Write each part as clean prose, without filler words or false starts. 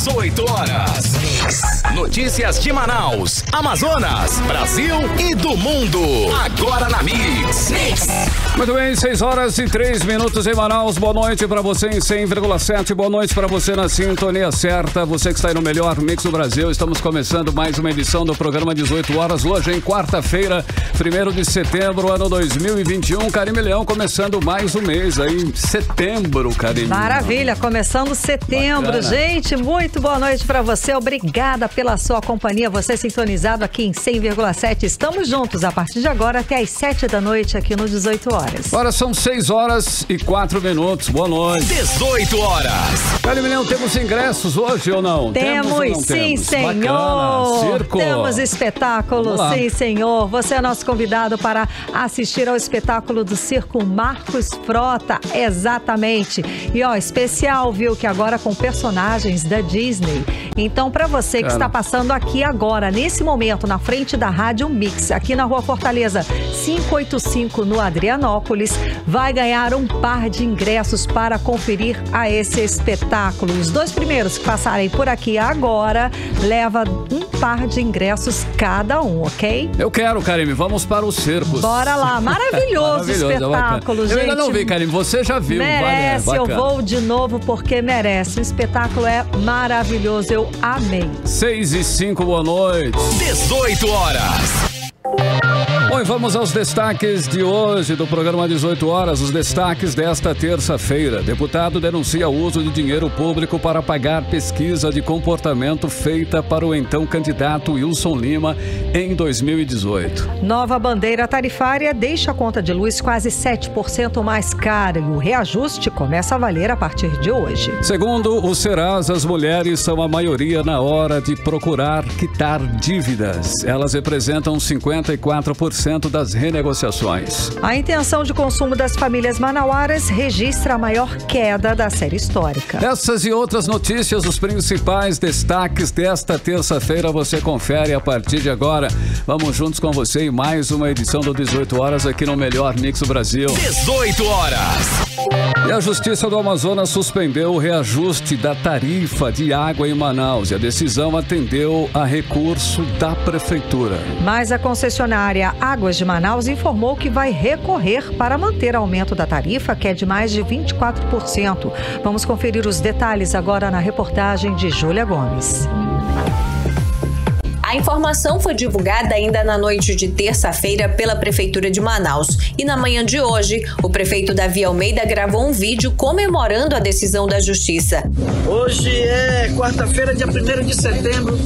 18 horas. Notícias de Manaus, Amazonas, Brasil e do mundo. Agora na Mix. Muito bem, 6 horas e 3 minutos em Manaus. Boa noite pra você em 100,7. Boa noite pra você na sintonia certa. Você que está aí no melhor Mix do Brasil. Estamos começando mais uma edição do programa 18 horas. Hoje em quarta-feira, 1º de setembro, ano 2021. Carime Leão começando mais um mês aí em setembro, Carime. Maravilha, começando setembro. Bacana. Gente, muito boa noite pra você. Obrigada pela sua companhia. Você sintonizado aqui em 100,7. Estamos juntos a partir de agora até às 7 da noite aqui no 18 horas. Agora são 6 horas e 4 minutos. Boa noite. 18 horas. Carime Leão, temos ingressos hoje ou não? Temos, ou não sim, temos? senhor. Bacana. Circo. Temos espetáculo, sim, senhor. Você é nosso convidado para assistir ao espetáculo do Circo Marcos Frota. Exatamente. E ó, especial, viu, que agora com personagens da Disney. Então, para você que está passando aqui agora, nesse momento, na frente da Rádio Mix, aqui na Rua Fortaleza 585, no Adrianópolis, vai ganhar um par de ingressos para conferir a esse espetáculo. Os 2 primeiros que passarem por aqui agora, leva um par de ingressos cada um, ok? Eu quero, Carime. Vamos para o circo. Bora lá. Maravilhoso espetáculo, gente. Eu ainda não vi, Carime. Você já viu. Merece. Vale, eu vou de novo porque merece. O espetáculo é maravilhoso. Eu amei. 6 e 5, boa noite. 18 horas. Bom, e vamos aos destaques de hoje do programa 18 horas. Os destaques desta terça-feira. Deputado denuncia o uso de dinheiro público para pagar pesquisa de comportamento feita para o então candidato Wilson Lima em 2018. Nova bandeira tarifária deixa a conta de luz quase 7% mais cara e o reajuste começa a valer a partir de hoje. Segundo o Serasa, as mulheres são a maioria na hora de procurar quitar dívidas. Elas representam 54% das renegociações. A intenção de consumo das famílias manauaras registra a maior queda da série histórica. Essas e outras notícias, os principais destaques desta terça-feira, você confere a partir de agora. Vamos juntos com você em mais uma edição do 18 horas aqui no melhor Mix do Brasil. 18 horas. E a Justiça do Amazonas suspendeu o reajuste da tarifa de água em Manaus. E a decisão atendeu a recurso da Prefeitura. Mas a concessionária Águas de Manaus informou que vai recorrer para manter aumento da tarifa, que é de mais de 24%. Vamos conferir os detalhes agora na reportagem de Júlia Gomes. A informação foi divulgada ainda na noite de terça-feira pela Prefeitura de Manaus. E na manhã de hoje, o prefeito Davi Almeida gravou um vídeo comemorando a decisão da Justiça. Hoje é quarta-feira, dia 1º de setembro,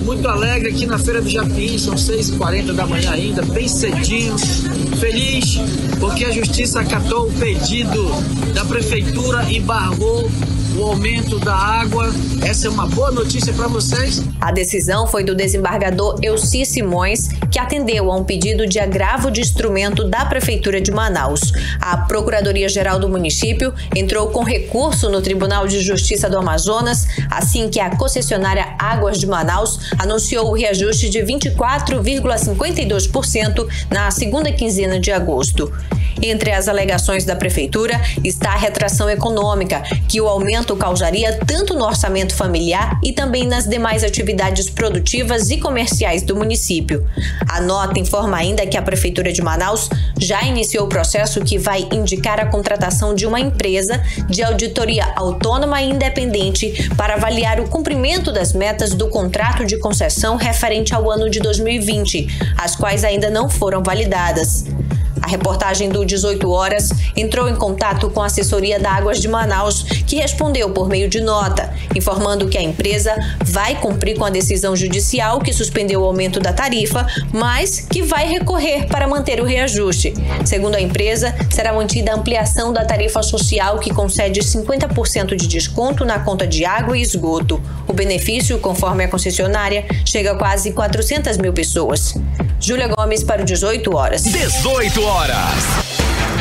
muito alegre aqui na Feira do Japim, são 6h40 da manhã ainda, bem cedinho, feliz porque a Justiça acatou o pedido da Prefeitura e barrou o aumento da água. Essa é uma boa notícia para vocês. A decisão foi do desembargador Elci Simões, que atendeu a um pedido de agravo de instrumento da Prefeitura de Manaus. A Procuradoria-Geral do município entrou com recurso no Tribunal de Justiça do Amazonas, assim que a concessionária Águas de Manaus anunciou o reajuste de 24,52% na segunda quinzena de agosto. Entre as alegações da Prefeitura está a retração econômica, que o aumento causaria tanto no orçamento familiar e também nas demais atividades produtivas e comerciais do município. A nota informa ainda que a Prefeitura de Manaus já iniciou o processo que vai indicar a contratação de uma empresa de auditoria autônoma e independente para avaliar o cumprimento das metas do contrato de concessão referente ao ano de 2020, as quais ainda não foram validadas. A reportagem do 18 horas entrou em contato com a assessoria da Águas de Manaus, que respondeu por meio de nota, informando que a empresa vai cumprir com a decisão judicial que suspendeu o aumento da tarifa, mas que vai recorrer para manter o reajuste. Segundo a empresa, será mantida a ampliação da tarifa social que concede 50% de desconto na conta de água e esgoto. O benefício, conforme a concessionária, chega a quase 400 mil pessoas. Júlia Gomes para o 18 horas. 18 horas.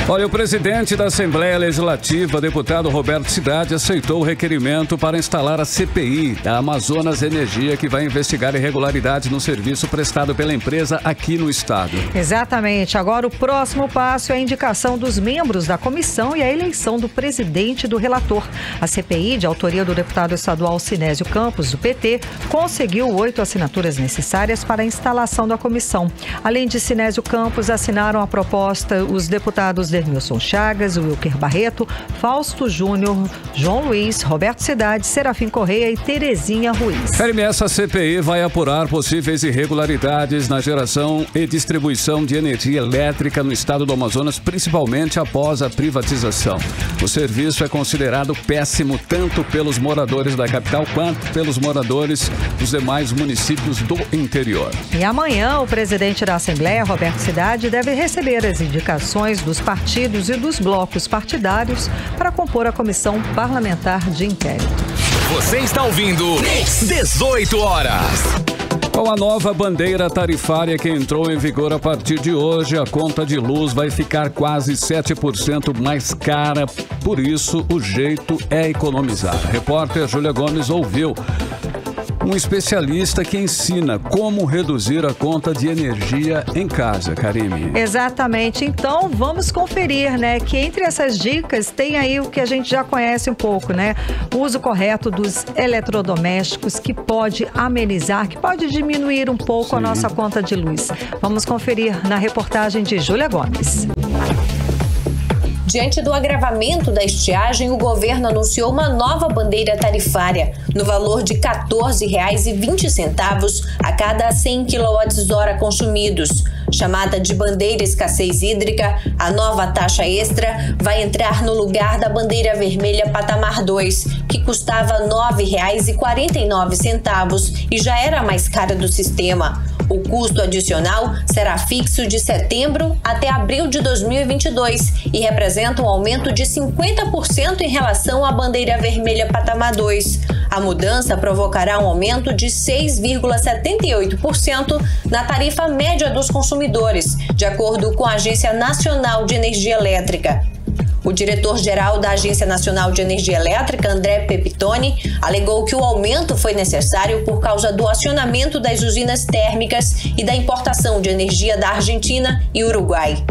Olha, o presidente da Assembleia Legislativa, deputado Roberto Cidade, aceitou o requerimento para instalar a CPI da Amazonas Energia, que vai investigar irregularidades no serviço prestado pela empresa aqui no estado. Exatamente. Agora o próximo passo é a indicação dos membros da comissão e a eleição do presidente e do relator. A CPI, de autoria do deputado estadual Sinésio Campos, do PT, conseguiu 8 assinaturas necessárias para a instalação da comissão. Além de Sinésio Campos, assinaram a proposta os deputados Dermilson Chagas, Wilker Barreto, Fausto Júnior, João Luiz, Roberto Cidade, Serafim Correia e Terezinha Ruiz. Essa CPI vai apurar possíveis irregularidades na geração e distribuição de energia elétrica no estado do Amazonas, principalmente após a privatização. O serviço é considerado péssimo tanto pelos moradores da capital quanto pelos moradores dos demais municípios do interior. E amanhã, o presidente da Assembleia, Roberto Cidade, deve receber as indicações dos partidos e dos blocos partidários para compor a Comissão Parlamentar de Inquérito. Você está ouvindo 18 horas. Com a nova bandeira tarifária que entrou em vigor a partir de hoje, a conta de luz vai ficar quase 7% mais cara. Por isso, o jeito é economizar. A repórter Júlia Gomes ouviu um especialista que ensina como reduzir a conta de energia em casa, Karime. Exatamente. Então, vamos conferir, né? Que entre essas dicas tem aí o que a gente já conhece um pouco, né? O uso correto dos eletrodomésticos, que pode amenizar, que pode diminuir um pouco a nossa conta de luz. Vamos conferir na reportagem de Júlia Gomes. Diante do agravamento da estiagem, o governo anunciou uma nova bandeira tarifária no valor de R$ 14,20 a cada 100 kWh consumidos. Chamada de bandeira escassez hídrica, a nova taxa extra vai entrar no lugar da bandeira vermelha patamar 2, que custava R$ 9,49 e já era a mais cara do sistema. O custo adicional será fixo de setembro até abril de 2022 e representa um aumento de 50% em relação à bandeira vermelha patamar 2. A mudança provocará um aumento de 6,78% na tarifa média dos consumidores, de acordo com a Agência Nacional de Energia Elétrica. O diretor-geral da Agência Nacional de Energia Elétrica, André Pepitone, alegou que o aumento foi necessário por causa do acionamento das usinas térmicas e da importação de energia da Argentina e Uruguai.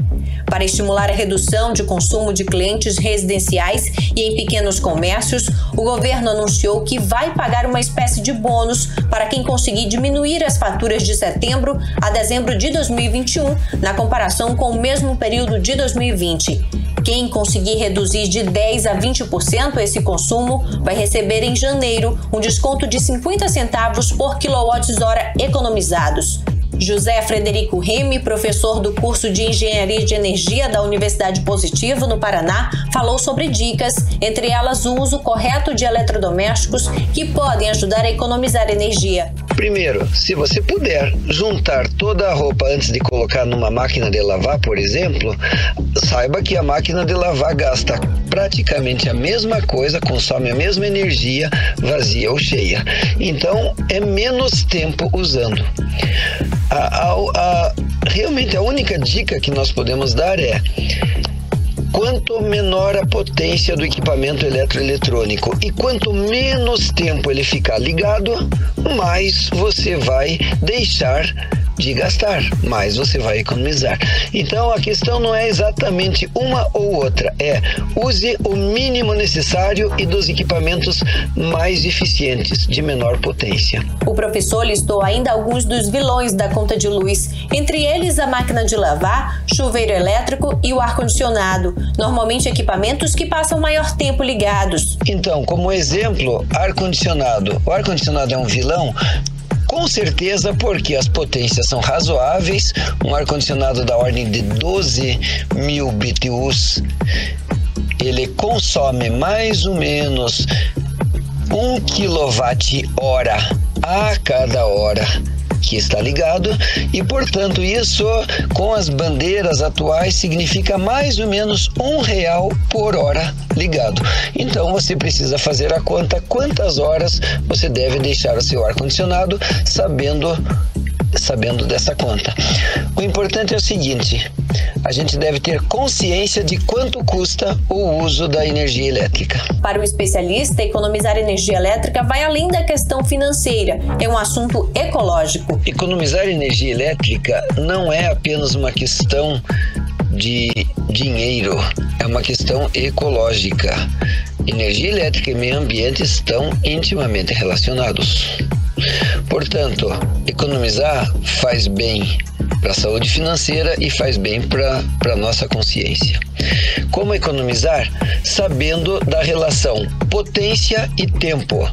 Para estimular a redução de consumo de clientes residenciais e em pequenos comércios, o governo anunciou que vai pagar uma espécie de bônus para quem conseguir diminuir as faturas de setembro a dezembro de 2021, na comparação com o mesmo período de 2020. Quem conseguir reduzir de 10% a 20% esse consumo vai receber em janeiro um desconto de 50 centavos por quilowatt-hora economizados. José Frederico Remy, professor do curso de Engenharia de Energia da Universidade Positivo, no Paraná, falou sobre dicas, entre elas o uso correto de eletrodomésticos que podem ajudar a economizar energia. Primeiro, se você puder juntar toda a roupa antes de colocar numa máquina de lavar, por exemplo, saiba que a máquina de lavar gasta praticamente a mesma coisa, consome a mesma energia, vazia ou cheia. Então, é menos tempo usando. Realmente a única dica que nós podemos dar é: quanto menor a potência do equipamento eletroeletrônico e quanto menos tempo ele ficar ligado, mais você vai deixar de gastar, mais você vai economizar. Então a questão não é exatamente uma ou outra, é use o mínimo necessário e dos equipamentos mais eficientes, de menor potência. O professor listou ainda alguns dos vilões da conta de luz, entre eles a máquina de lavar, chuveiro elétrico e o ar-condicionado, normalmente equipamentos que passam maior tempo ligados. Então, como exemplo, ar-condicionado. O ar-condicionado é um vilão? Com certeza, porque as potências são razoáveis. Um ar-condicionado da ordem de 12.000 BTUs, ele consome mais ou menos 1 kWh a cada hora que está ligado, e portanto isso com as bandeiras atuais significa mais ou menos R$1 por hora ligado. Então você precisa fazer a conta quantas horas você deve deixar o seu ar-condicionado, sabendo dessa conta. O importante é o seguinte: a gente deve ter consciência de quanto custa o uso da energia elétrica. Para o especialista, economizar energia elétrica vai além da questão financeira. É um assunto ecológico. Economizar energia elétrica não é apenas uma questão de dinheiro, é uma questão ecológica. Energia elétrica e meio ambiente estão intimamente relacionados. Portanto, economizar faz bem para a saúde financeira e faz bem para a nossa consciência. Como economizar? Sabendo da relação potência e tempo.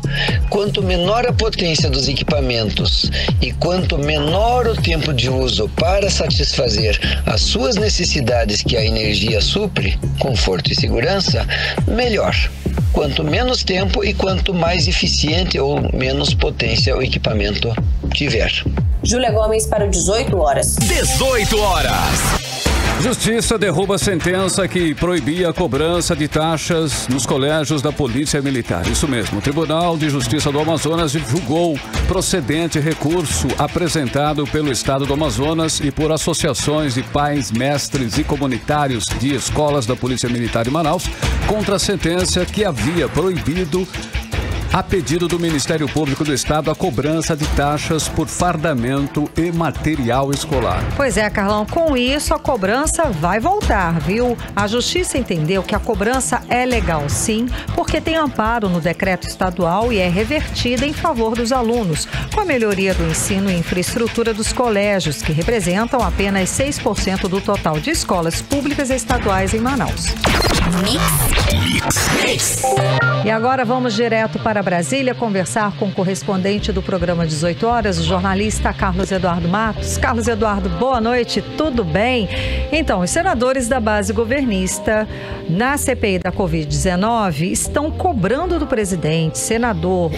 Quanto menor a potência dos equipamentos e quanto menor o tempo de uso para satisfazer as suas necessidades que a energia supre, conforto e segurança, melhor. Quanto menos tempo e quanto mais eficiente ou menos potência o equipamento tiver. Júlia Gomes para o 18 horas. 18 horas. Justiça derruba a sentença que proibia a cobrança de taxas nos colégios da Polícia Militar. Isso mesmo, o Tribunal de Justiça do Amazonas divulgou procedente recurso apresentado pelo Estado do Amazonas e por associações de pais, mestres e comunitários de escolas da Polícia Militar de Manaus contra a sentença que havia proibido, a pedido do Ministério Público do Estado, a cobrança de taxas por fardamento e material escolar. Pois é, Carlão, com isso a cobrança vai voltar, viu? A Justiça entendeu que a cobrança é legal, sim, porque tem amparo no decreto estadual e é revertida em favor dos alunos, com a melhoria do ensino e infraestrutura dos colégios, que representam apenas 6% do total de escolas públicas e estaduais em Manaus. E agora vamos direto para Brasília conversar com o correspondente do programa 18 horas, o jornalista Carlos Eduardo Matos. Carlos Eduardo, boa noite, tudo bem? Então, os senadores da base governista na CPI da Covid-19 estão cobrando do presidente, senador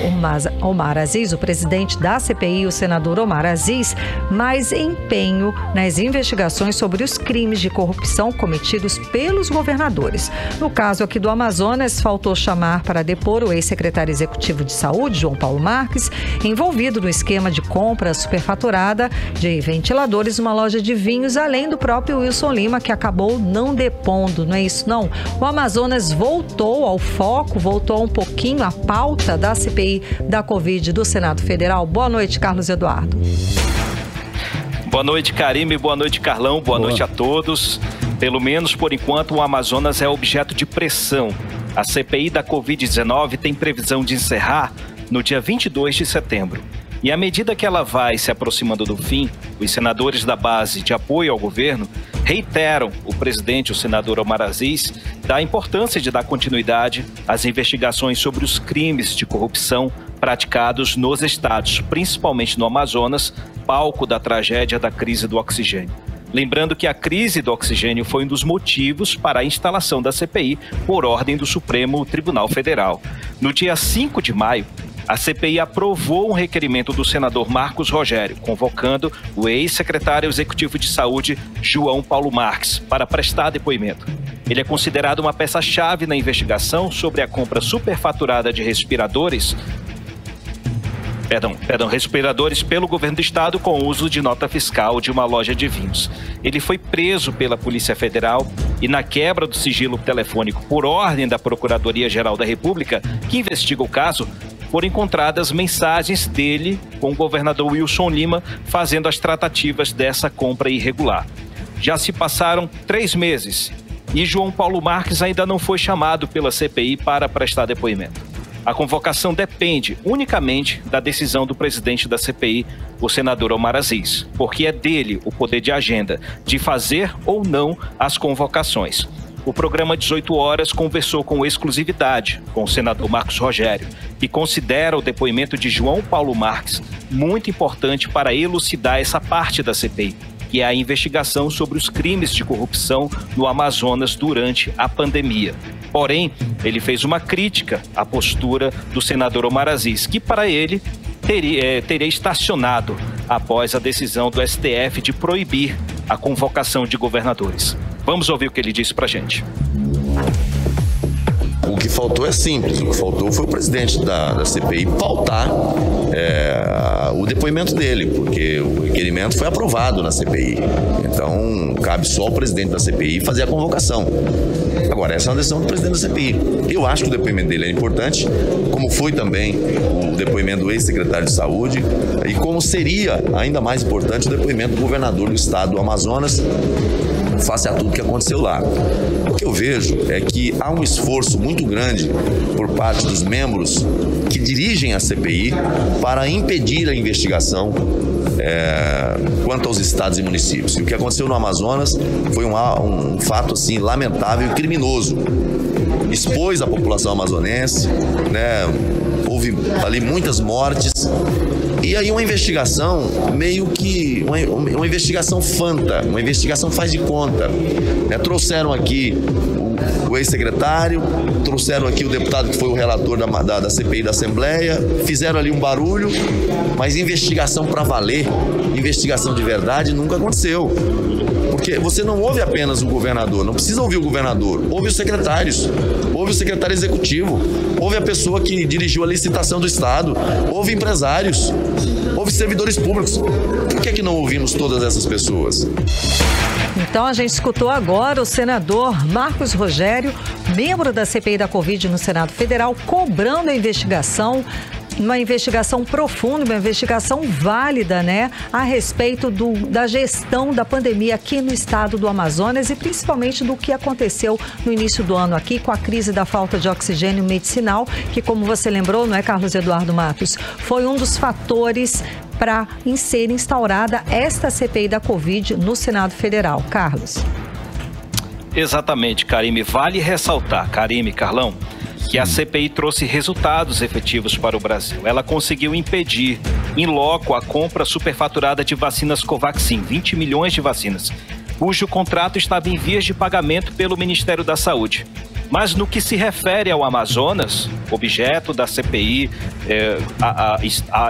Omar Aziz, o presidente da CPI, o senador Omar Aziz, mais empenho nas investigações sobre os crimes de corrupção cometidos pelos governadores. No caso aqui do Amazonas, faltou chamar para depor o ex-secretário executivo de saúde, João Paulo Marques, envolvido no esquema de compra superfaturada de ventiladores numa loja de vinhos, além do próprio Wilson Lima, que acabou não depondo, não é isso não? O Amazonas voltou ao foco, voltou um pouquinho à pauta da CPI da Covid do Senado Federal. Boa noite, Carlos Eduardo. Boa noite, Karime, boa noite, Carlão, boa noite a todos. Pelo menos por enquanto o Amazonas é objeto de pressão. A CPI da Covid-19 tem previsão de encerrar no dia 22 de setembro. E à medida que ela vai se aproximando do fim, os senadores da base de apoio ao governo reiteram o presidente, o senador Omar Aziz, da importância de dar continuidade às investigações sobre os crimes de corrupção praticados nos estados, principalmente no Amazonas, palco da tragédia da crise do oxigênio. Lembrando que a crise do oxigênio foi um dos motivos para a instalação da CPI por ordem do Supremo Tribunal Federal. No dia 5 de maio, a CPI aprovou um requerimento do senador Marcos Rogério, convocando o ex-secretário executivo de saúde, João Paulo Marques, para prestar depoimento. Ele é considerado uma peça-chave na investigação sobre a compra superfaturada de respiradores pelo governo do estado com o uso de nota fiscal de uma loja de vinhos. Ele foi preso pela Polícia Federal e na quebra do sigilo telefônico por ordem da Procuradoria-Geral da República, que investiga o caso, foram encontradas mensagens dele com o governador Wilson Lima fazendo as tratativas dessa compra irregular. Já se passaram 3 meses e João Paulo Marques ainda não foi chamado pela CPI para prestar depoimento. A convocação depende unicamente da decisão do presidente da CPI, o senador Omar Aziz, porque é dele o poder de agenda de fazer ou não as convocações. O programa 18 horas conversou com exclusividade com o senador Marcos Rogério, que considera o depoimento de João Paulo Marques muito importante para elucidar essa parte da CPI, que é a investigação sobre os crimes de corrupção no Amazonas durante a pandemia. Porém, ele fez uma crítica à postura do senador Omar Aziz, que para ele teria estacionado após a decisão do STF de proibir a convocação de governadores. Vamos ouvir o que ele disse pra gente. O que faltou é simples, o que faltou foi o presidente da CPI pautar o depoimento dele, porque o requerimento foi aprovado na CPI. Então, cabe só ao presidente da CPI fazer a convocação. Agora, essa é uma decisão do presidente da CPI. Eu acho que o depoimento dele é importante, como foi também o depoimento do ex-secretário de Saúde, e como seria ainda mais importante o depoimento do governador do estado do Amazonas, face a tudo que aconteceu lá. O que eu vejo é que há um esforço muito grande por parte dos membros que dirigem a CPI para impedir a investigação quanto aos estados e municípios. E o que aconteceu no Amazonas foi um fato assim, lamentável e criminoso. Expôs a população amazonense, né? Houve ali muitas mortes. E aí uma investigação meio que uma investigação fanta, uma investigação faz de conta. Trouxeram aqui o ex-secretário, trouxeram aqui o deputado que foi o relator da CPI da Assembleia, fizeram ali um barulho, mas investigação para valer, investigação de verdade nunca aconteceu. Porque você não ouve apenas o governador, não precisa ouvir o governador, ouve os secretários, ouve o secretário executivo, ouve a pessoa que dirigiu a licitação do Estado, ouve empresários, ouve servidores públicos. Por que não ouvimos todas essas pessoas? Então a gente escutou agora o senador Marcos Rogério, membro da CPI da Covid no Senado Federal, cobrando a investigação. Uma investigação profunda, uma investigação válida, né, a respeito da gestão da pandemia aqui no estado do Amazonas e principalmente do que aconteceu no início do ano aqui com a crise da falta de oxigênio medicinal, que, como você lembrou, não é, Carlos Eduardo Matos, foi um dos fatores para ser instaurada esta CPI da Covid no Senado Federal. Carlos. Exatamente, Karime. Vale ressaltar, Karime, Carlão, que a CPI trouxe resultados efetivos para o Brasil. Ela conseguiu impedir, em loco, a compra superfaturada de vacinas Covaxin, 20 milhões de vacinas, cujo contrato estava em vias de pagamento pelo Ministério da Saúde. Mas no que se refere ao Amazonas, objeto da CPI,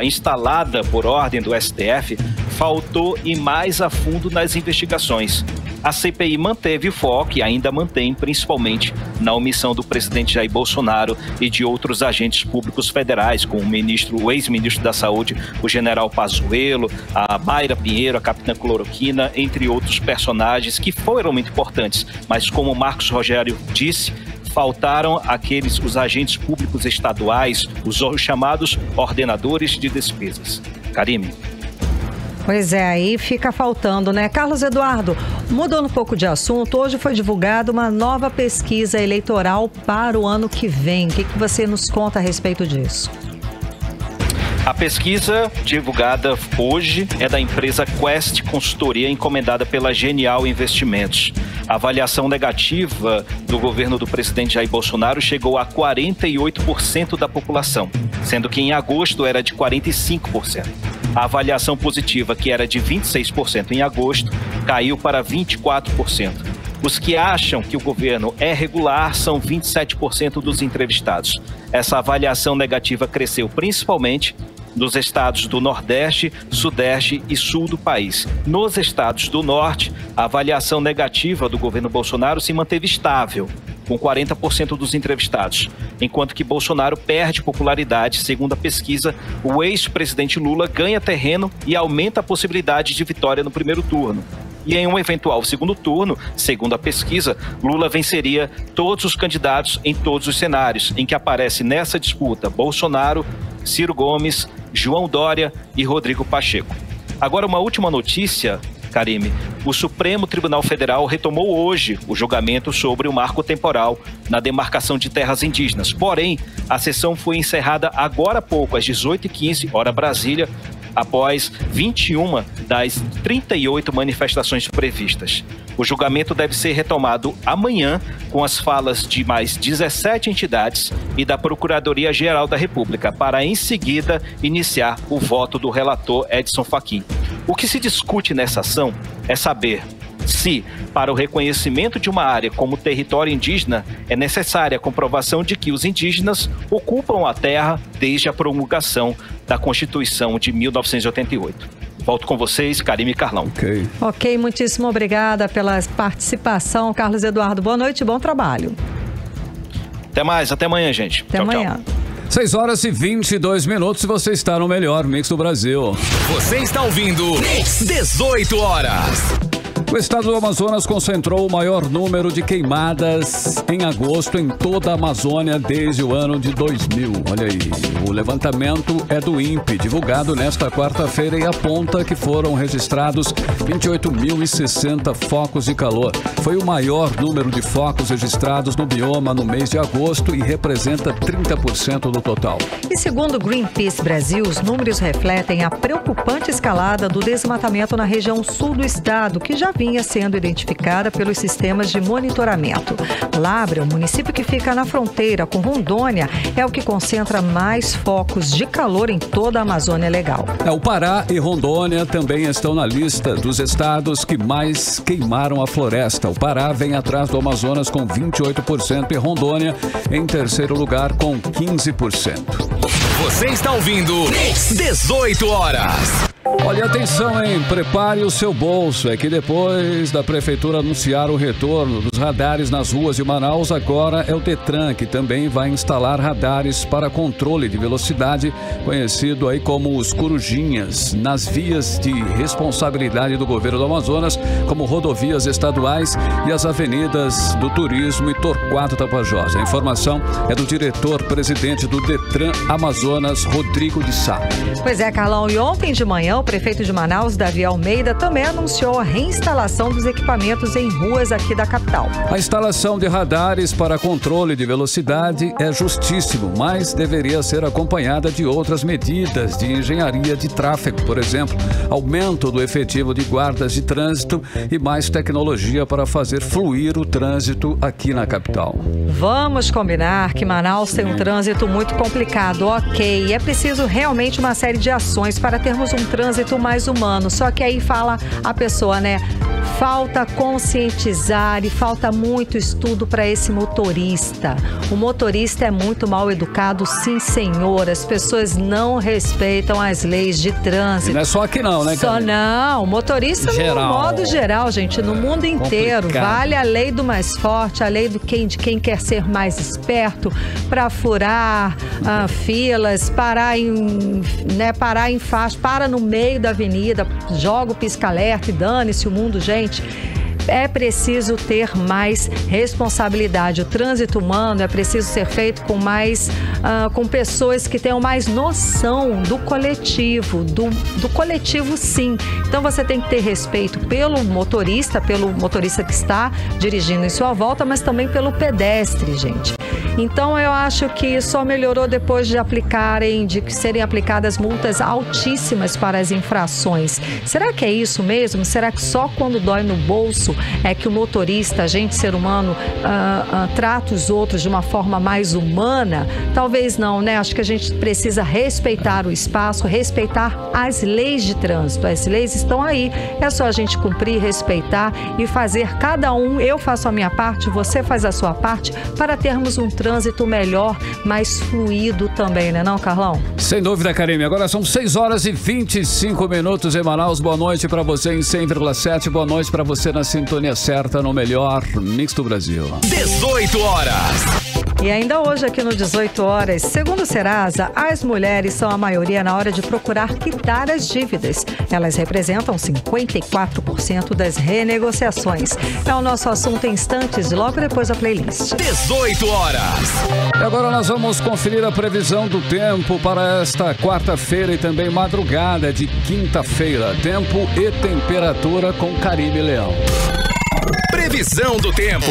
instalada por ordem do STF, faltou ir mais a fundo nas investigações. A CPI manteve o foco e ainda mantém, principalmente, na omissão do presidente Jair Bolsonaro e de outros agentes públicos federais, como o ex-ministro da Saúde, o general Pazuello, a Mayra Pinheiro, a capitã Cloroquina, entre outros personagens que foram muito importantes. Mas, como o Marcos Rogério disse, faltaram os agentes públicos estaduais, os chamados ordenadores de despesas. Karime. Pois é, aí fica faltando, né? Carlos Eduardo, mudando um pouco de assunto, hoje foi divulgada uma nova pesquisa eleitoral para o ano que vem. O que você nos conta a respeito disso? A pesquisa divulgada hoje é da empresa Quest Consultoria, encomendada pela Genial Investimentos. A avaliação negativa do governo do presidente Jair Bolsonaro chegou a 48% da população, sendo que em agosto era de 45%. A avaliação positiva, que era de 26% em agosto, caiu para 24%. Os que acham que o governo é regular são 27% dos entrevistados. Essa avaliação negativa cresceu principalmente nos estados do Nordeste, Sudeste e Sul do país. Nos estados do Norte, a avaliação negativa do governo Bolsonaro se manteve estável, com 40% dos entrevistados, enquanto que Bolsonaro perde popularidade. Segundo a pesquisa, o ex-presidente Lula ganha terreno e aumenta a possibilidade de vitória no primeiro turno. E em um eventual segundo turno, segundo a pesquisa, Lula venceria todos os candidatos em todos os cenários em que aparece nessa disputa: Bolsonaro, Ciro Gomes, João Dória e Rodrigo Pacheco. Agora, uma última notícia, Karime. O Supremo Tribunal Federal retomou hoje o julgamento sobre o marco temporal na demarcação de terras indígenas. Porém, a sessão foi encerrada agora há pouco, às 18h15, hora Brasília, após 21 das 38 manifestações previstas. O julgamento deve ser retomado amanhã com as falas de mais 17 entidades e da Procuradoria-Geral da República, para em seguida iniciar o voto do relator Edson Fachin. O que se discute nessa ação é saber se, para o reconhecimento de uma área como território indígena, é necessária a comprovação de que os indígenas ocupam a terra desde a promulgação da Constituição de 1988. Volto com vocês, Karime e Carlão. Ok, muitíssimo obrigada pela participação, Carlos Eduardo. Boa noite e bom trabalho. Até mais, até amanhã, gente. Até amanhã. Tchau. 6 horas e 22 minutos e você está no melhor Mix do Brasil. Você está ouvindo Mix 18 horas. O estado do Amazonas concentrou o maior número de queimadas em agosto em toda a Amazônia desde o ano de 2000. Olha aí, o levantamento é do INPE, divulgado nesta quarta-feira, e aponta que foram registrados 28.060 focos de calor. Foi o maior número de focos registrados no bioma no mês de agosto e representa 30% do total. E segundo o Greenpeace Brasil, os números refletem a preocupante escalada do desmatamento na região sul do estado, que já vinha sendo identificada pelos sistemas de monitoramento. Lábrea, o município que fica na fronteira com Rondônia, é o que concentra mais focos de calor em toda a Amazônia Legal. O Pará e Rondônia também estão na lista dos estados que mais queimaram a floresta. O Pará vem atrás do Amazonas com 28% e Rondônia em terceiro lugar com 15%. Você está ouvindo Mix 18 horas. Olha, atenção, hein? Prepare o seu bolso. É que depois da prefeitura anunciar o retorno dos radares nas ruas de Manaus, agora é o Detran que também vai instalar radares para controle de velocidade, conhecido aí como os corujinhas, nas vias de responsabilidade do governo do Amazonas, como rodovias estaduais e as avenidas do Turismo e Torquato Tapajós. A informação é do diretor-presidente do Detran Amazonas, Rodrigo de Sá. Pois é, Carlão, e ontem de manhã o prefeito de Manaus, Davi Almeida, também anunciou a reinstalação dos equipamentos em ruas aqui da capital. A instalação de radares para controle de velocidade é justíssimo, mas deveria ser acompanhada de outras medidas de engenharia de tráfego, por exemplo, aumento do efetivo de guardas de trânsito e mais tecnologia para fazer fluir o trânsito aqui na capital. Vamos combinar que Manaus tem um trânsito muito complicado, ok, e é preciso realmente uma série de ações para termos um trânsito mais humano. Só que aí fala a pessoa, né? Falta conscientizar e falta muito estudo para esse motorista. O motorista é muito mal educado, sim, senhor. As pessoas não respeitam as leis de trânsito. E não é só aqui não, né, Só não. O motorista no modo geral, gente, no mundo inteiro. Vale a lei do mais forte, a lei de quem quer ser mais esperto para furar filas, parar em faixa, para no meio da avenida, joga o pisca-alerta e dane-se o mundo, gente. É preciso ter mais responsabilidade. O trânsito humano é preciso ser feito com com pessoas que tenham mais noção do coletivo, do coletivo, sim. Então você tem que ter respeito pelo motorista que está dirigindo em sua volta, mas também pelo pedestre, gente. Então eu acho que só melhorou depois de serem aplicadas multas altíssimas para as infrações. Será que é isso mesmo? Será que só quando dói no bolso é que o motorista, a gente, ser humano, trata os outros de uma forma mais humana? Talvez não, né? Acho que a gente precisa respeitar o espaço, respeitar as leis de trânsito. As leis estão aí, é só a gente cumprir, respeitar e fazer cada um. Eu faço a minha parte, você faz a sua parte, para termos um trânsito melhor, mais fluido também, né não, Carlão? Sem dúvida, Karime. Agora são 6 horas e 25 minutos em Manaus. Boa noite para você em 100,7. Boa noite para você na sintonia certa no melhor Mix do Brasil. 18 horas. E ainda hoje aqui no 18 horas, segundo o Serasa, as mulheres são a maioria na hora de procurar quitar as dívidas. Elas representam 54% das renegociações. É o nosso assunto em instantes, logo depois da playlist. 18 horas. E agora nós vamos conferir a previsão do tempo para esta quarta-feira e também madrugada de quinta-feira. Tempo e temperatura com Karime Leão. Previsão do tempo.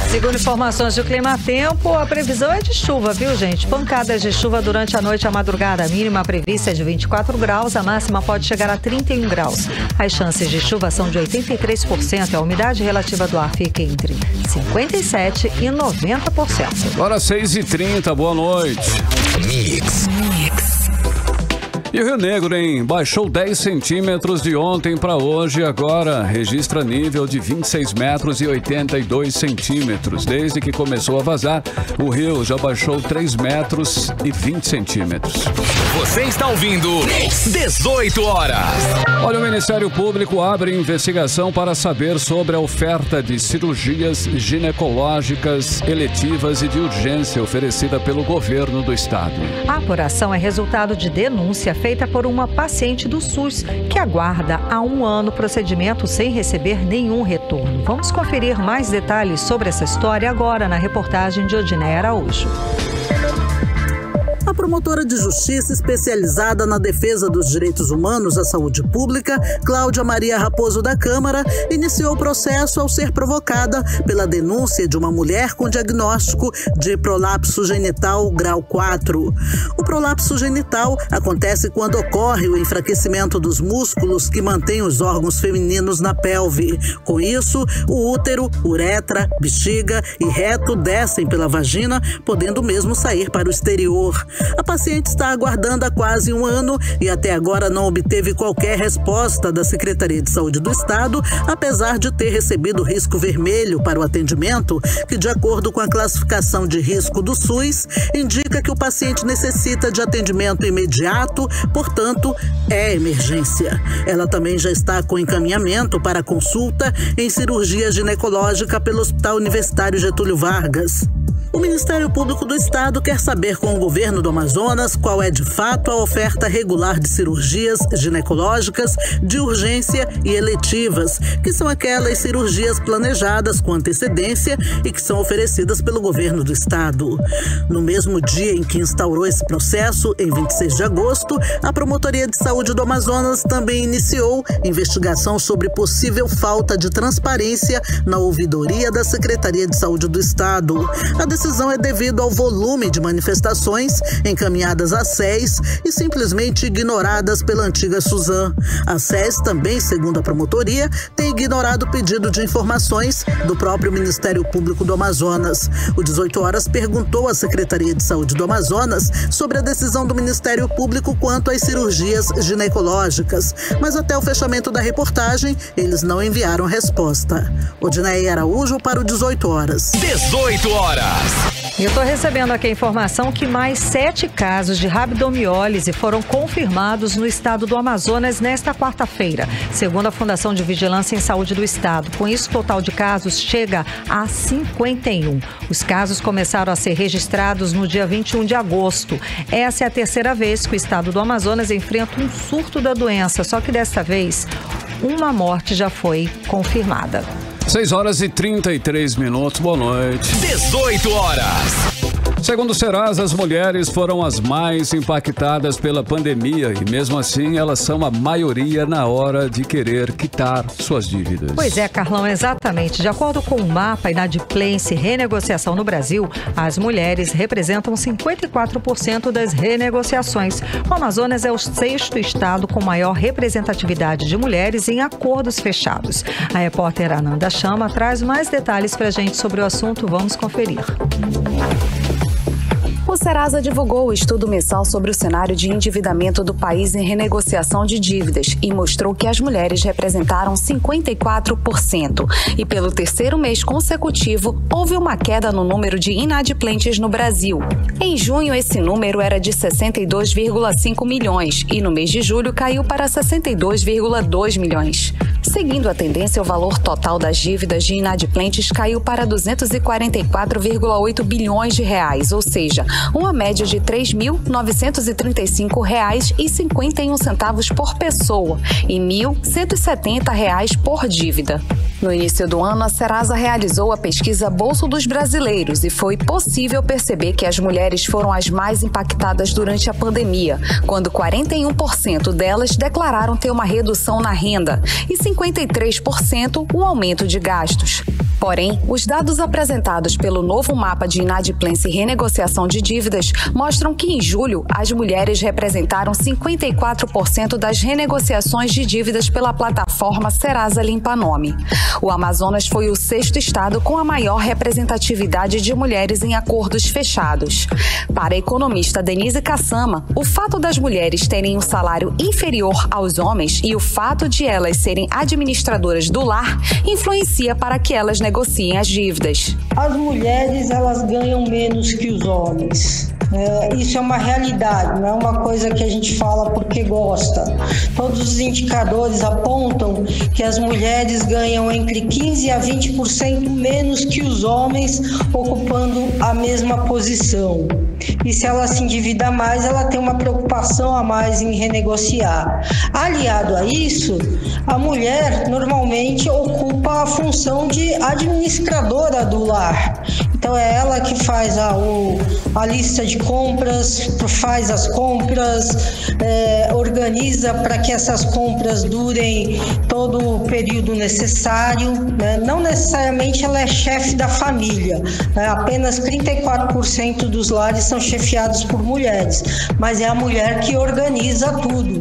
Segundo informações do Clima Tempo, a previsão é de chuva, viu, gente? Pancadas de chuva durante a noite e a madrugada. A mínima prevista é de 24 graus, a máxima pode chegar a 31 graus. As chances de chuva são de 83%. A umidade relativa do ar fica entre 57% e 90%. Agora 6h30, boa noite. Mix. E E o Rio Negro, hein? Baixou 10 centímetros de ontem para hoje, agora registra nível de 26 metros e 82 centímetros. Desde que começou a vazar, o rio já baixou 3 metros e 20 centímetros. Você está ouvindo 18 horas. Olha, o Ministério Público abre investigação para saber sobre a oferta de cirurgias ginecológicas eletivas e de urgência oferecida pelo governo do estado. A apuração é resultado de denúncia feita por uma paciente do SUS que aguarda há 1 ano procedimento sem receber nenhum retorno. Vamos conferir mais detalhes sobre essa história agora na reportagem de Odineia Araújo. A promotora de justiça especializada na defesa dos direitos humanos à saúde pública, Cláudia Maria Raposo da Câmara, iniciou o processo ao ser provocada pela denúncia de uma mulher com diagnóstico de prolapso genital grau 4. O prolapso genital acontece quando ocorre o enfraquecimento dos músculos que mantêm os órgãos femininos na pelve. Com isso, o útero, uretra, bexiga e reto descem pela vagina, podendo mesmo sair para o exterior. A paciente está aguardando há quase 1 ano e até agora não obteve qualquer resposta da Secretaria de Saúde do Estado, apesar de ter recebido risco vermelho para o atendimento, que, de acordo com a classificação de risco do SUS, indica que o paciente necessita de atendimento imediato, portanto, é emergência. Ela também já está com encaminhamento para consulta em cirurgia ginecológica pelo Hospital Universitário Getúlio Vargas. O Ministério Público do Estado quer saber com o governo do Amazonas qual é de fato a oferta regular de cirurgias ginecológicas de urgência e eletivas, que são aquelas cirurgias planejadas com antecedência e que são oferecidas pelo governo do Estado. No mesmo dia em que instaurou esse processo, em 26 de agosto, a Promotoria de Saúde do Amazonas também iniciou investigação sobre possível falta de transparência na ouvidoria da Secretaria de Saúde do Estado. A decisão é devido ao volume de manifestações encaminhadas à SES e simplesmente ignoradas pela antiga Suzan. A SES também, segundo a promotoria, tem ignorado o pedido de informações do próprio Ministério Público do Amazonas. O 18 Horas perguntou à Secretaria de Saúde do Amazonas sobre a decisão do Ministério Público quanto às cirurgias ginecológicas, mas até o fechamento da reportagem, eles não enviaram resposta. Odineia Araújo para o 18 Horas. 18 horas. Eu estou recebendo aqui a informação que mais 7 casos de rabdomiólise foram confirmados no estado do Amazonas nesta quarta-feira, segundo a Fundação de Vigilância em Saúde do Estado. Com isso, o total de casos chega a 51. Os casos começaram a ser registrados no dia 21 de agosto. Essa é a terceira vez que o estado do Amazonas enfrenta um surto da doença, só que desta vez, uma morte já foi confirmada. 6 horas e 33 minutos, boa noite. 18 horas. Segundo o Serasa, as mulheres foram as mais impactadas pela pandemia e mesmo assim elas são a maioria na hora de querer quitar suas dívidas. Pois é, Carlão, exatamente. De acordo com o mapa Inadimplência e Renegociação no Brasil, as mulheres representam 54% das renegociações. O Amazonas é o 6º estado com maior representatividade de mulheres em acordos fechados. A repórter Ananda Chama traz mais detalhes pra gente sobre o assunto. Vamos conferir. O Serasa divulgou o estudo mensal sobre o cenário de endividamento do país em renegociação de dívidas e mostrou que as mulheres representaram 54%. E pelo terceiro mês consecutivo, houve uma queda no número de inadimplentes no Brasil. Em junho, esse número era de 62,5 milhões e no mês de julho caiu para 62,2 milhões. Seguindo a tendência, o valor total das dívidas de inadimplentes caiu para 244,8 bilhões de reais, ou seja, uma média de R$ 3.935,51 por pessoa e R$ 1.170 por dívida. No início do ano, a Serasa realizou a pesquisa Bolso dos Brasileiros e foi possível perceber que as mulheres foram as mais impactadas durante a pandemia, quando 41% delas declararam ter uma redução na renda e 53% um aumento de gastos. Porém, os dados apresentados pelo novo mapa de inadimplência e renegociação de dívidas mostram que em julho as mulheres representaram 54% das renegociações de dívidas pela plataforma Serasa Limpa Nome. O Amazonas foi o 6º estado com a maior representatividade de mulheres em acordos fechados. Para a economista Denise Kassama, o fato das mulheres terem um salário inferior aos homens e o fato de elas serem administradoras do lar influencia para que elas negociem as dívidas. As mulheres, elas ganham menos que os homens. Isso é uma realidade, não é uma coisa que a gente fala porque gosta. Todos os indicadores apontam que as mulheres ganham entre 15% a 20% menos que os homens ocupando a mesma posição. E se ela se endivida mais, ela tem uma preocupação a mais em renegociar. Aliado a isso, a mulher normalmente ocupa a função de administradora do lar. Então é ela que faz a lista de compras, faz as compras, organiza para que essas compras durem todo o período necessário. Não necessariamente ela é chefe da família, apenas 34% dos lares são chefiados por mulheres, mas é a mulher que organiza tudo,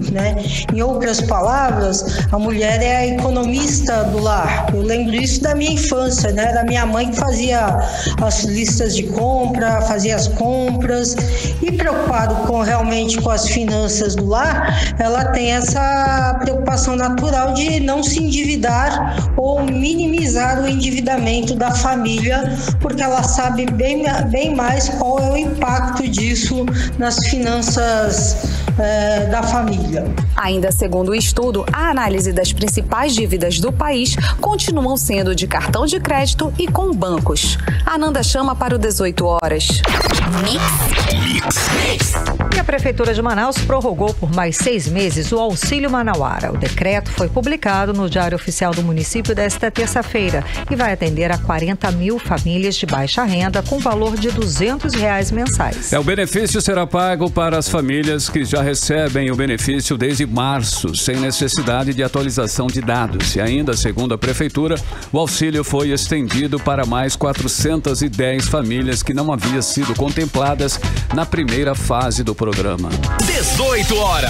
Em outras palavras, a mulher é a economista do lar. Eu lembro isso da minha infância, Era minha mãe que fazia as listas de compra, fazia as compras, e preocupado realmente com as finanças do lar, ela tem essa preocupação natural de não se endividar ou minimizar o endividamento da família, porque ela sabe bem mais qual é o impacto disso nas finanças da família. Ainda segundo o estudo, a análise das principais dívidas do país continuam sendo de cartão de crédito e com bancos. Ananda chama para o 18 horas. E a Prefeitura de Manaus prorrogou por mais 6 meses o Auxílio Manauara. O decreto foi publicado no Diário Oficial do município desta terça-feira e vai atender a 40 mil famílias de baixa renda com valor de R$200 mensais. O benefício será pago para as famílias que já recebem o benefício desde março, sem necessidade de atualização de dados. E ainda, segundo a Prefeitura, o auxílio foi estendido para mais 410 famílias que não haviam sido contempladas na primeira fase do programa. 18 horas.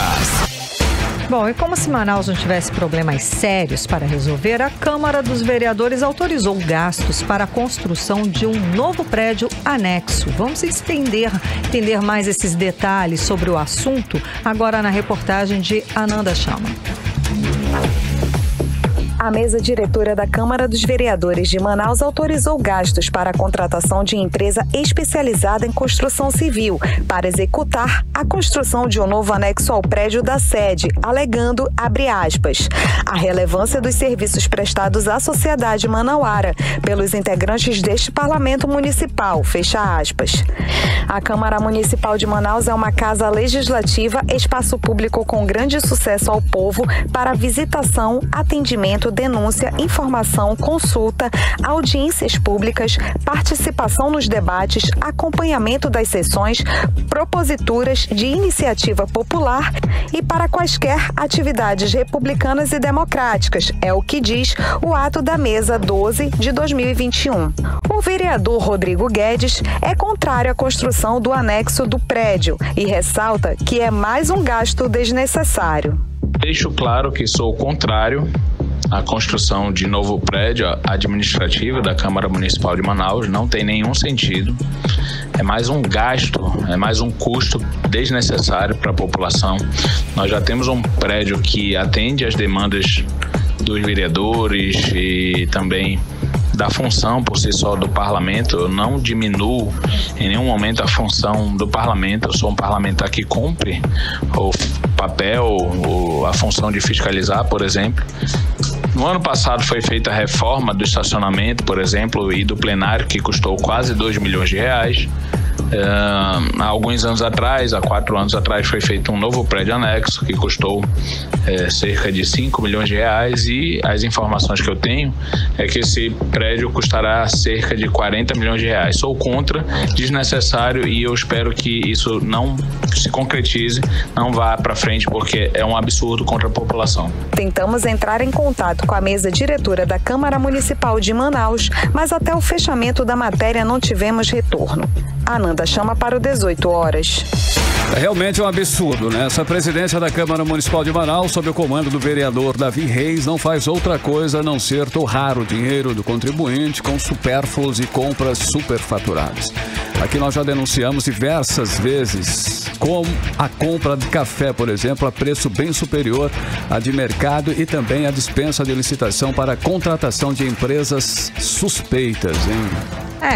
Bom, e como se Manaus não tivesse problemas sérios para resolver, a Câmara dos Vereadores autorizou gastos para a construção de um novo prédio anexo. Vamos entender mais esses detalhes sobre o assunto agora na reportagem de Ananda Chama. A mesa diretora da Câmara dos Vereadores de Manaus autorizou gastos para a contratação de empresa especializada em construção civil para executar a construção de um novo anexo ao prédio da sede, alegando, abre aspas, a relevância dos serviços prestados à sociedade manauara pelos integrantes deste parlamento municipal, fecha aspas. A Câmara Municipal de Manaus é uma casa legislativa, espaço público com grande sucesso ao povo para visitação, atendimento, denúncia, informação, consulta, audiências públicas, participação nos debates, acompanhamento das sessões, proposituras de iniciativa popular e para quaisquer atividades republicanas e democráticas, é o que diz o ato da mesa 12 de 2021. O vereador Rodrigo Guedes é contrário à construção do anexo do prédio e ressalta que é mais um gasto desnecessário. Deixo claro que sou contrário à construção de novo prédio administrativo da Câmara Municipal de Manaus. Não tem nenhum sentido. É mais um gasto, é mais um custo desnecessário para a população. Nós já temos um prédio que atende às demandas dos vereadores e também da função por si só do parlamento. Eu não diminuo em nenhum momento a função do parlamento. Eu sou um parlamentar que cumpre o papel, a função de fiscalizar, por exemplo. No ano passado foi feita a reforma do estacionamento, por exemplo, e do plenário, que custou quase R$2 milhões. Há alguns anos atrás, há 4 anos atrás, foi feito um novo prédio anexo que custou cerca de R$5 milhões e as informações que eu tenho é que esse prédio custará cerca de R$40 milhões. Sou contra, desnecessário, e eu espero que isso não se concretize, não vá para frente, porque é um absurdo contra a população. Tentamos entrar em contato com a mesa diretora da Câmara Municipal de Manaus, mas até o fechamento da matéria não tivemos retorno. Ananda chama para o 18 horas. Realmente é um absurdo, né? Essa presidência da Câmara Municipal de Manaus, sob o comando do vereador Davi Reis, não faz outra coisa a não ser torrar o dinheiro do contribuinte com supérfluos e compras superfaturadas. Aqui nós já denunciamos diversas vezes como a compra de café, por exemplo, a preço bem superior à de mercado e também a dispensa de licitação para a contratação de empresas suspeitas, hein?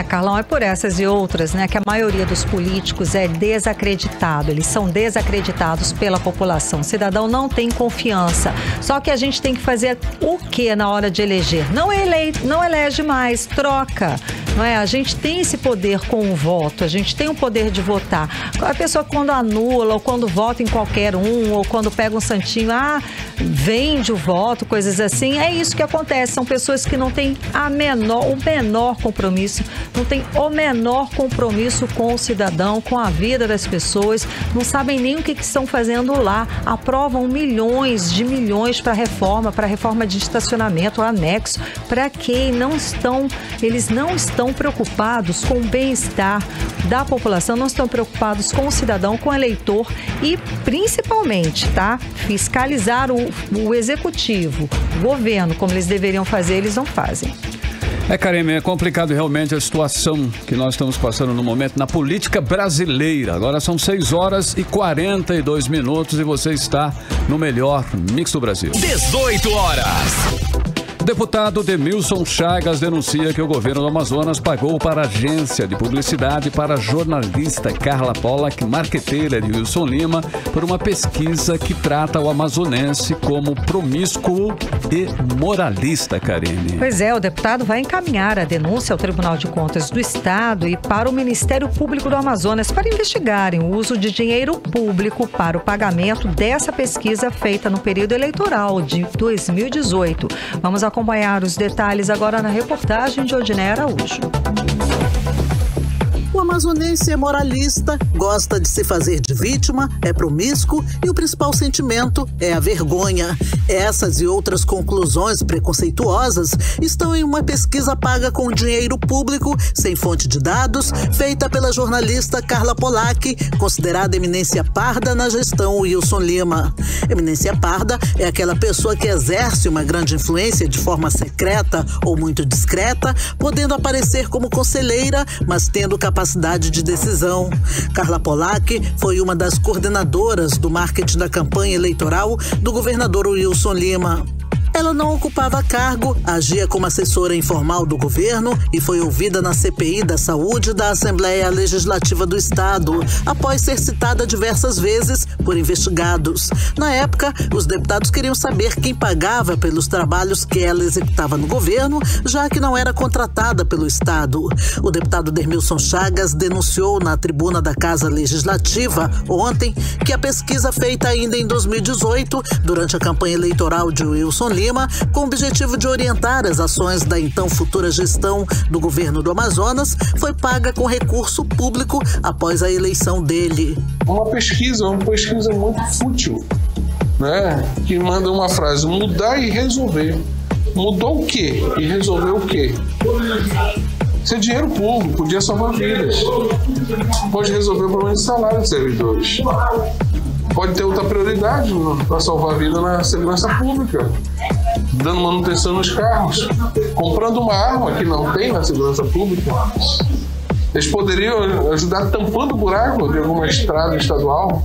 Carlão, é por essas e outras, né, que a maioria dos políticos é desacreditado. Eles são desacreditados pela população. O cidadão não tem confiança. Só que a gente tem que fazer o que na hora de eleger? Não elege mais, troca. Não é? A gente tem esse poder com o voto, a gente tem o poder de votar. A pessoa quando anula, ou quando vota em qualquer um, ou quando pega um santinho, vende o voto, coisas assim, é isso que acontece. São pessoas que não têm o menor compromisso, não tem o menor compromisso com o cidadão, com a vida das pessoas, não sabem nem o que estão fazendo lá, aprovam milhões para reforma de estacionamento, anexo, para quê? Eles não estão preocupados com o bem-estar da população, não estão preocupados com o cidadão, com o eleitor e, principalmente, fiscalizar o executivo, o governo, como eles deveriam fazer, eles não fazem. Karime, é complicado realmente a situação que nós estamos passando no momento na política brasileira. Agora são 6h42 e você está no melhor Mix do Brasil. 18 horas. Deputado Demilson Chagas denuncia que o governo do Amazonas pagou para a agência de publicidade para a jornalista Carla Pollack, marqueteira de Wilson Lima, por uma pesquisa que trata o amazonense como promíscuo e moralista, Karine. Pois é, o deputado vai encaminhar a denúncia ao Tribunal de Contas do Estado e para o Ministério Público do Amazonas para investigarem o uso de dinheiro público para o pagamento dessa pesquisa feita no período eleitoral de 2018. Vamos acompanhar os detalhes agora na reportagem de Odiné Araújo. O amazonense é moralista, gosta de se fazer de vítima, é promíscuo e o principal sentimento é a vergonha. Essas e outras conclusões preconceituosas estão em uma pesquisa paga com dinheiro público, sem fonte de dados, feita pela jornalista Carla Pollack, considerada eminência parda na gestão Wilson Lima. Eminência parda é aquela pessoa que exerce uma grande influência de forma secreta ou muito discreta, podendo aparecer como conselheira, mas tendo capacidade de decisão. Carla Pollack foi uma das coordenadoras do marketing da campanha eleitoral do governador Wilson Lima. Ela não ocupava cargo, agia como assessora informal do governo e foi ouvida na CPI da Saúde da Assembleia Legislativa do Estado, após ser citada diversas vezes por investigados. Na época, os deputados queriam saber quem pagava pelos trabalhos que ela executava no governo, já que não era contratada pelo Estado. O deputado Demilson Chagas denunciou na tribuna da Casa Legislativa ontem que a pesquisa feita ainda em 2018, durante a campanha eleitoral de Wilson Lima, com o objetivo de orientar as ações da então futura gestão do governo do Amazonas, foi paga com recurso público após a eleição dele. Uma pesquisa muito fútil, né? Que manda uma frase: mudar e resolver. Mudou o quê? E resolveu o quê? Isso é dinheiro público, podia salvar vidas. Pode resolver o problema de salário dos servidores. Pode ter outra prioridade para salvar a vida na segurança pública, dando manutenção nos carros, comprando uma arma que não tem na segurança pública. Eles poderiam ajudar tampando o buraco de alguma estrada estadual,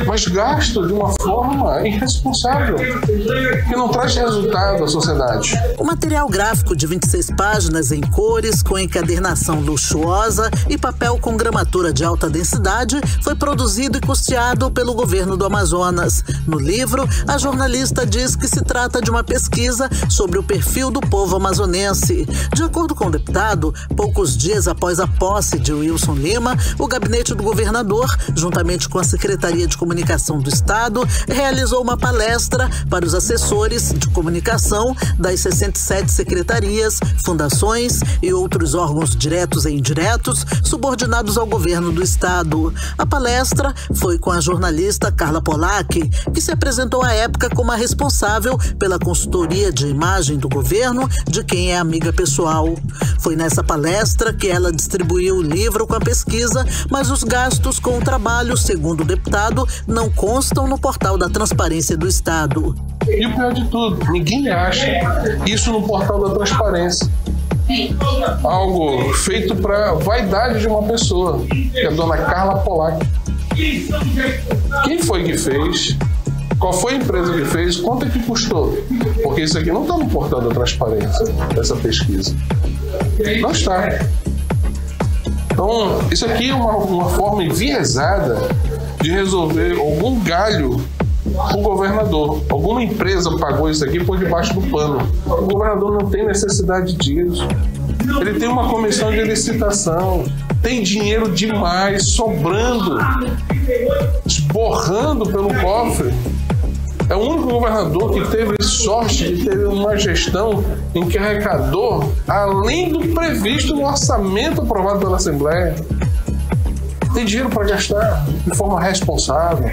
mas gasto de uma forma irresponsável, que não traz resultado à sociedade. O material gráfico de 26 páginas em cores, com encadernação luxuosa e papel com gramatura de alta densidade, foi produzido e custeado pelo governo do Amazonas. No livro, a jornalista diz que se trata de uma pesquisa sobre o perfil do povo amazonense. De acordo com o deputado, poucos dias após a posse de Wilson Lima, o gabinete do governador, juntamente com a Secretaria Secretaria de Comunicação do Estado realizou uma palestra para os assessores de comunicação das 67 secretarias, fundações e outros órgãos diretos e indiretos subordinados ao governo do Estado. A palestra foi com a jornalista Carla Polak, que se apresentou à época como a responsável pela consultoria de imagem do governo, de quem é amiga pessoal. Foi nessa palestra que ela distribuiu o livro com a pesquisa, mas os gastos com o trabalho, segundo o deputado, não constam no portal da Transparência do Estado. E o pior de tudo, ninguém acha isso no portal da Transparência. Algo feito para vaidade de uma pessoa, que é a dona Carla Polak. Quem foi que fez? Qual foi a empresa que fez? Quanto é que custou? Porque isso aqui não está no portal da Transparência, essa pesquisa. Não está. Então, isso aqui é uma forma enviesada de resolver algum galho o governador. Alguma empresa pagou isso aqui por debaixo do pano. O governador não tem necessidade disso. Ele tem uma comissão de licitação, tem dinheiro demais, sobrando, esborrando pelo cofre. É o único governador que teve sorte de ter uma gestão em que arrecadou além do previsto no orçamento aprovado pela Assembleia. Tem dinheiro para gastar de forma responsável,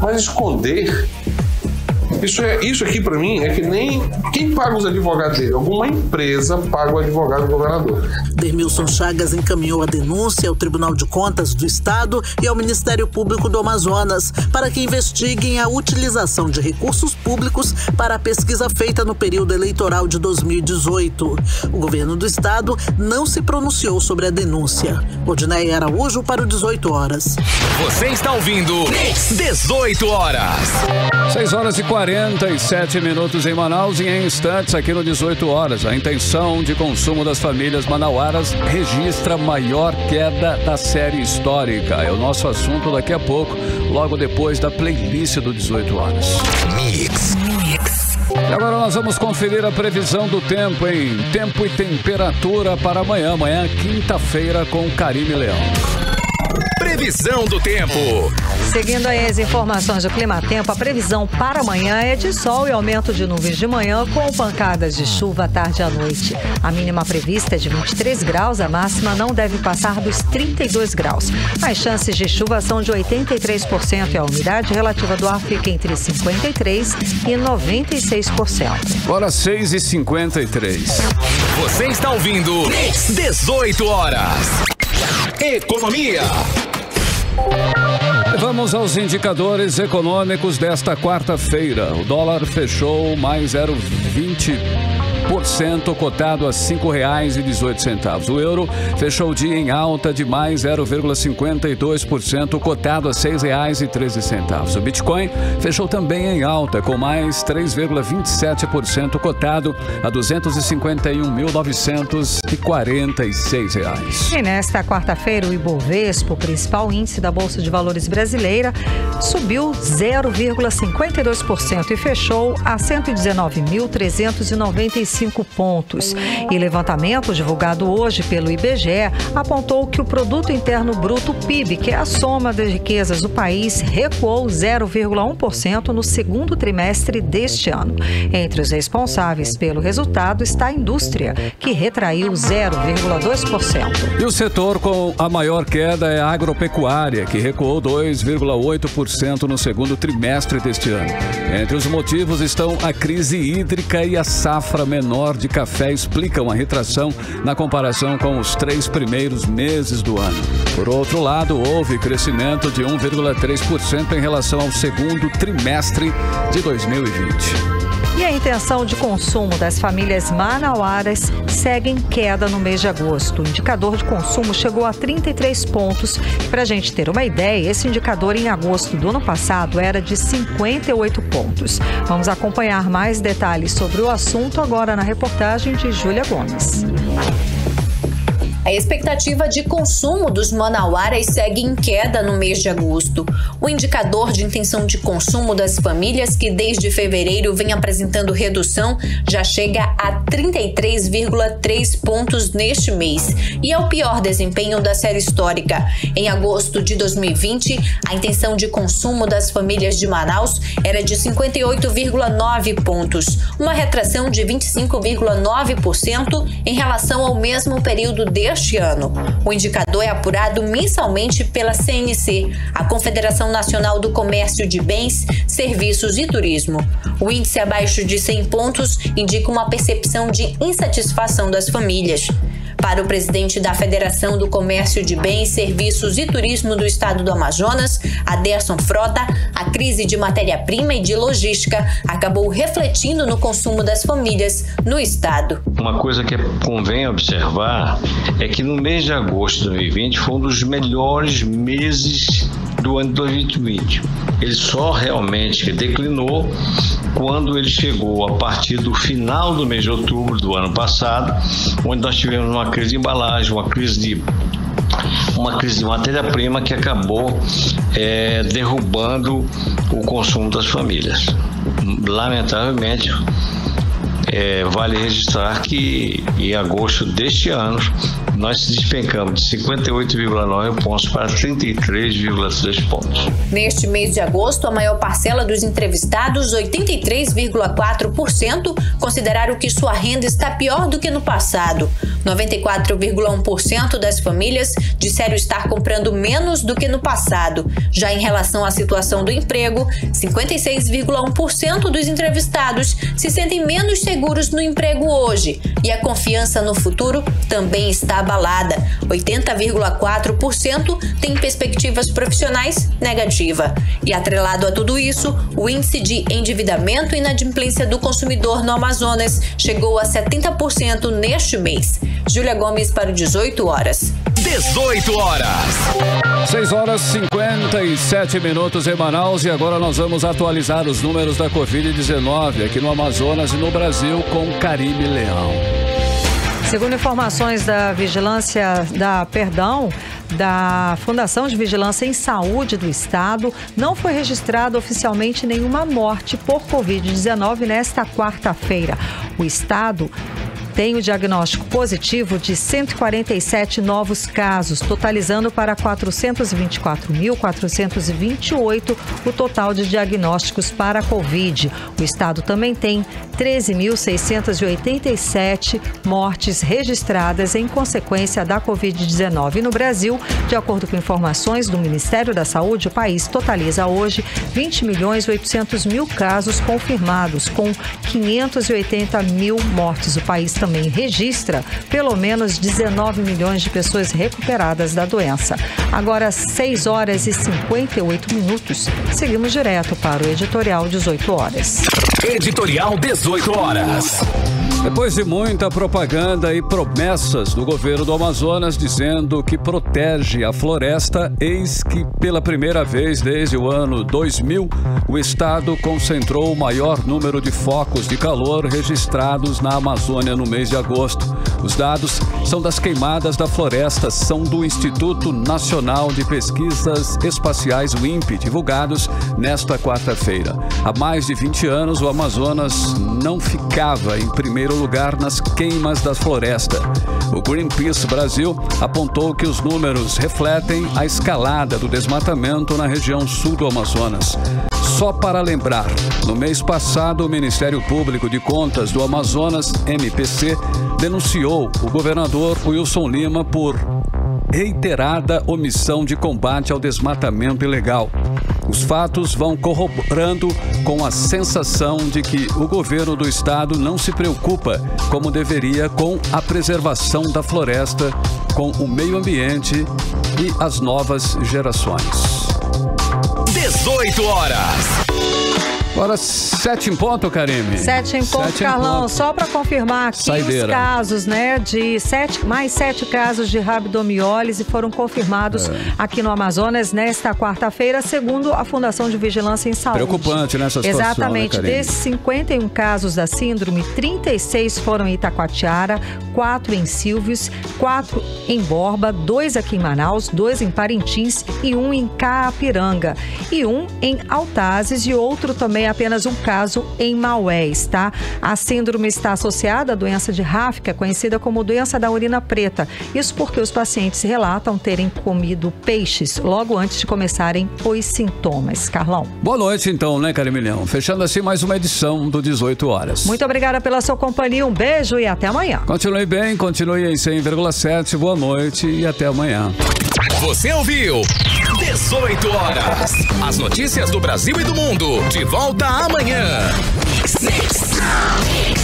mas esconder. Isso aqui para mim é que nem quem paga os advogados dele. Alguma empresa paga o advogado do governador. Dermilson Chagas encaminhou a denúncia ao Tribunal de Contas do Estado e ao Ministério Público do Amazonas para que investiguem a utilização de recursos públicos para a pesquisa feita no período eleitoral de 2018. O governo do Estado não se pronunciou sobre a denúncia. Odinei Araújo para o 18 horas. Você está ouvindo 18 horas. 6 horas e 47 minutos em Manaus e em instantes aqui no 18 horas. A intenção de consumo das famílias manauaras registra maior queda da série histórica. É o nosso assunto daqui a pouco, logo depois da playlist do 18 horas. Mix. E agora nós vamos conferir a previsão do tempo em tempo e temperatura para amanhã. Amanhã, quinta-feira, com Karime Leão. Previsão do tempo. Seguindo aí as informações do Climatempo, a previsão para amanhã é de sol e aumento de nuvens de manhã com pancadas de chuva à tarde e à noite. A mínima prevista é de 23 graus, a máxima não deve passar dos 32 graus. As chances de chuva são de 83% e a umidade relativa do ar fica entre 53% e 96%. Agora 6h53. Você está ouvindo 18 horas. Economia. Vamos aos indicadores econômicos desta quarta-feira. O dólar fechou mais 0,20%, cotado a R$ 5,18. O euro fechou o dia em alta de mais 0,52%, cotado a R$ 6,13. O Bitcoin fechou também em alta, com mais 3,27%, cotado a R$ 251.946. E nesta quarta-feira, o Ibovespa, o principal índice da Bolsa de Valores brasileira, subiu 0,52% e fechou a 119.395 pontos. E levantamento divulgado hoje pelo IBGE apontou que o Produto Interno Bruto, PIB, que é a soma das riquezas do país, recuou 0,1% no segundo trimestre deste ano. Entre os responsáveis pelo resultado está a indústria, que retraiu 0,2%. E o setor com a maior queda é a agropecuária, que recuou 2,8% no segundo trimestre deste ano. Entre os motivos estão a crise hídrica e a safra menor de café, explicam a retração na comparação com os 3 primeiros meses do ano. Por outro lado, houve crescimento de 1,3% em relação ao segundo trimestre de 2020. E a intenção de consumo das famílias manauaras segue em queda no mês de agosto. O indicador de consumo chegou a 33 pontos. Para a gente ter uma ideia, esse indicador em agosto do ano passado era de 58 pontos. Vamos acompanhar mais detalhes sobre o assunto agora na reportagem de Júlia Gomes. A expectativa de consumo dos manauaras segue em queda no mês de agosto. O indicador de intenção de consumo das famílias, que desde fevereiro vem apresentando redução, já chega a 33,3 pontos neste mês e é o pior desempenho da série histórica. Em agosto de 2020, a intenção de consumo das famílias de Manaus era de 58,9 pontos, uma retração de 25,9% em relação ao mesmo período deste ano. O indicador é apurado mensalmente pela CNC, a Confederação Nacional do Comércio de Bens, Serviços e Turismo. O índice abaixo de 100 pontos indica uma percepção de insatisfação das famílias. Para o presidente da Federação do Comércio de Bens, Serviços e Turismo do Estado do Amazonas, Aderson Frota, a crise de matéria-prima e de logística acabou refletindo no consumo das famílias no estado. Uma coisa que convém observar é que no mês de agosto de 2020 foi um dos melhores meses do ano de 2020. Ele só realmente declinou quando ele chegou a partir do final do mês de outubro do ano passado, onde nós tivemos uma crise de embalagem, uma crise de matéria-prima que acabou derrubando o consumo das famílias. Lamentavelmente, vale registrar que em agosto deste ano nós despencamos de 58,9 pontos para 33,3 pontos. Neste mês de agosto, a maior parcela dos entrevistados, 83,4%, consideraram que sua renda está pior do que no passado. 94,1% das famílias disseram estar comprando menos do que no passado. Já em relação à situação do emprego, 56,1% dos entrevistados se sentem menos seguros no emprego hoje e a confiança no futuro também está abalada. 80,4% tem perspectivas profissionais negativa. E atrelado a tudo isso, o índice de endividamento e inadimplência do consumidor no Amazonas chegou a 70% neste mês. Júlia Gomes para 18 horas. 18 horas. 6 horas e 57 minutos em Manaus e agora nós vamos atualizar os números da Covid-19 aqui no Amazonas e no Brasil com Karime Leão. Segundo informações da da Fundação de Vigilância em Saúde do Estado, não foi registrado oficialmente nenhuma morte por Covid-19 nesta quarta-feira. O Estado tem o diagnóstico positivo de 147 novos casos, totalizando para 424.428 o total de diagnósticos para a Covid. O estado também tem 13.687 mortes registradas em consequência da Covid-19. E no Brasil, de acordo com informações do Ministério da Saúde, o país totaliza hoje 20.800.000 casos confirmados, com 580.000 mortes. O país também registra pelo menos 19 milhões de pessoas recuperadas da doença. Agora, 6 horas e 58 minutos. Seguimos direto para o Editorial 18 horas. Editorial 18 horas. Depois de muita propaganda e promessas do governo do Amazonas dizendo que protege a floresta, eis que pela primeira vez desde o ano 2000, o estado concentrou o maior número de focos de calor registrados na Amazônia no mês de agosto. Os dados são das queimadas da floresta, são do Instituto Nacional de Pesquisas Espaciais, o INPE, divulgados nesta quarta-feira. Há mais de 20 anos, o Amazonas não ficava em primeiro lugar nas queimas da floresta. O Greenpeace Brasil apontou que os números refletem a escalada do desmatamento na região sul do Amazonas. Só para lembrar, no mês passado, o Ministério Público de Contas do Amazonas, MPC, denunciou o governador Wilson Lima por reiterada omissão de combate ao desmatamento ilegal. Os fatos vão corroborando com a sensação de que o governo do estado não se preocupa como deveria com a preservação da floresta, com o meio ambiente e as novas gerações. 18 horas. Agora 7 em ponto, Karime. 7 em ponto, Carlão. Só para confirmar aqui os casos, né? De mais 7 casos de rabdomiólise foram confirmados aqui no Amazonas nesta quarta-feira, segundo a Fundação de Vigilância em Saúde. Preocupante nessa situação. Exatamente. Né, desses 51 casos da síndrome, 36 foram em Itacoatiara, 4 em Silvios, 4 em Borba, 2 aqui em Manaus, 2 em Parintins e 1 em Caapiranga. E 1 em Altazes e outro também apenas um caso em Maués, tá? A síndrome está associada à doença de Rafka, conhecida como doença da urina preta. Isso porque os pacientes relatam terem comido peixes logo antes de começarem os sintomas. Carlão. Boa noite então, né, Carimilhão? Fechando assim mais uma edição do 18 horas. Muito obrigada pela sua companhia, um beijo e até amanhã. Continue bem, continue em 100,7. Boa noite e até amanhã. Você ouviu 18 horas. As notícias do Brasil e do mundo. De volta amanhã. Mix.